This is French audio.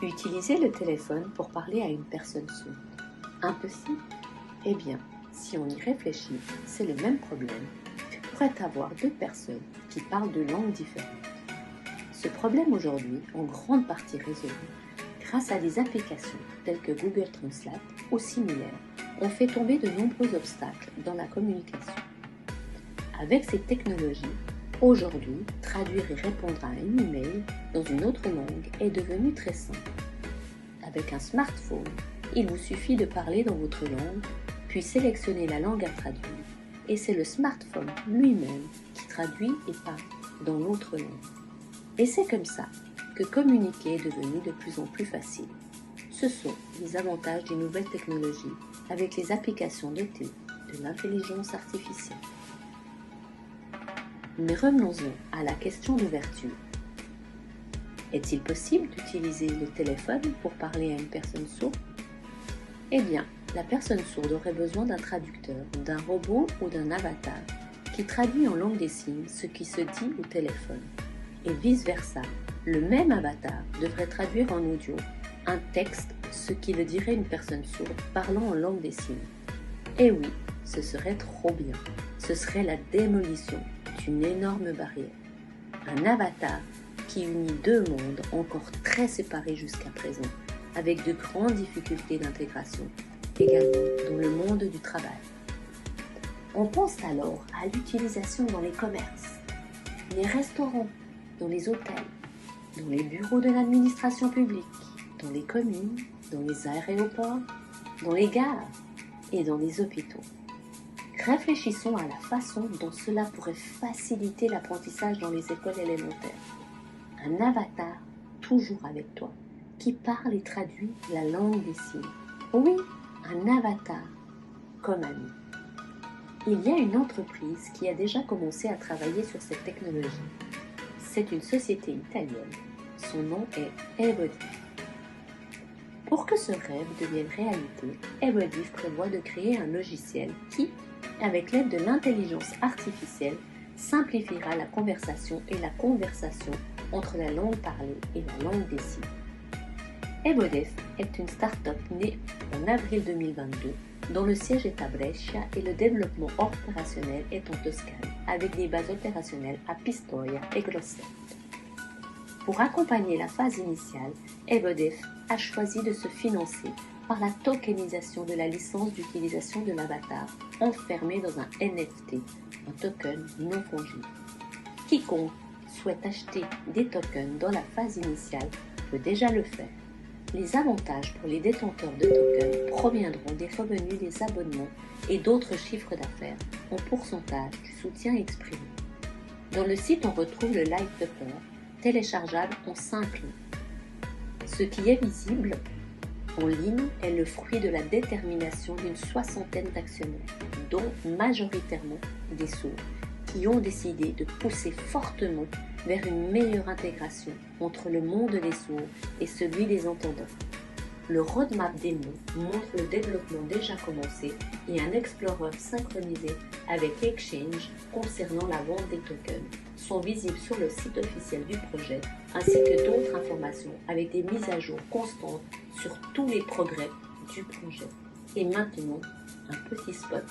Utiliser le téléphone pour parler à une personne sourde. Impossible? Eh bien, si on y réfléchit, c'est le même problème que pourraient avoir deux personnes qui parlent de langues différentes. Ce problème aujourd'hui, en grande partie résolu, grâce à des applications telles que Google Translate ou similaires, ont fait tomber de nombreux obstacles dans la communication. Avec ces technologies, aujourd'hui, traduire et répondre à un email dans une autre langue est devenu très simple. Avec un smartphone, il vous suffit de parler dans votre langue, puis sélectionner la langue à traduire. Et c'est le smartphone lui-même qui traduit et parle dans l'autre langue. Et c'est comme ça que communiquer est devenu de plus en plus facile. Ce sont les avantages des nouvelles technologies avec les applications dotées de l'intelligence artificielle. Mais revenons-en à la question d'ouverture. Est-il possible d'utiliser le téléphone pour parler à une personne sourde? Eh bien, la personne sourde aurait besoin d'un traducteur, d'un robot ou d'un avatar qui traduit en langue des signes ce qui se dit au téléphone. Et vice-versa, le même avatar devrait traduire en audio un texte, ce qui le dirait une personne sourde parlant en langue des signes. Et oui, ce serait trop bien. Ce serait la démolition d'une énorme barrière. Un avatar qui unit deux mondes encore très séparés jusqu'à présent, avec de grandes difficultés d'intégration, également dans le monde du travail. On pense alors à l'utilisation dans les commerces, les restaurants, dans les hôtels, dans les bureaux de l'administration publique, dans les communes, dans les aéroports, dans les gares et dans les hôpitaux. Réfléchissons à la façon dont cela pourrait faciliter l'apprentissage dans les écoles élémentaires. Un avatar toujours avec toi, qui parle et traduit la langue des signes. Oui, un avatar comme ami. Il y a une entreprise qui a déjà commencé à travailler sur cette technologie. C'est une société italienne. Son nom est Evodiv. Pour que ce rêve devienne réalité, Evodiv prévoit de créer un logiciel qui, avec l'aide de l'intelligence artificielle, simplifiera la conversation et la conversation entre la langue parlée et la langue des signes. Evodiv est une start-up née en avril 2022 dont le siège est à Brescia et le développement opérationnel est en Toscane avec des bases opérationnelles à Pistoia et Grosseto. Pour accompagner la phase initiale, Evodiv a choisi de se financer par la tokenisation de la licence d'utilisation de l'avatar enfermé dans un NFT, un token non fongible. Quiconque souhaite acheter des tokens dans la phase initiale peut déjà le faire. Les avantages pour les détenteurs de tokens proviendront des revenus des abonnements et d'autres chiffres d'affaires en pourcentage du soutien exprimé. Dans le site, on retrouve le light paper, téléchargeable en 5 langues. Ce qui est visible en ligne est le fruit de la détermination d'une soixantaine d'actionnaires, dont majoritairement des sourds, qui ont décidé de pousser fortement vers une meilleure intégration entre le monde des sourds et celui des entendants. Le roadmap démo montre le développement déjà commencé et un explorer synchronisé avec Exchange concernant la vente des tokens sont visibles sur le site officiel du projet ainsi que d'autres informations avec des mises à jour constantes sur tous les progrès du projet. Et maintenant, un petit spot.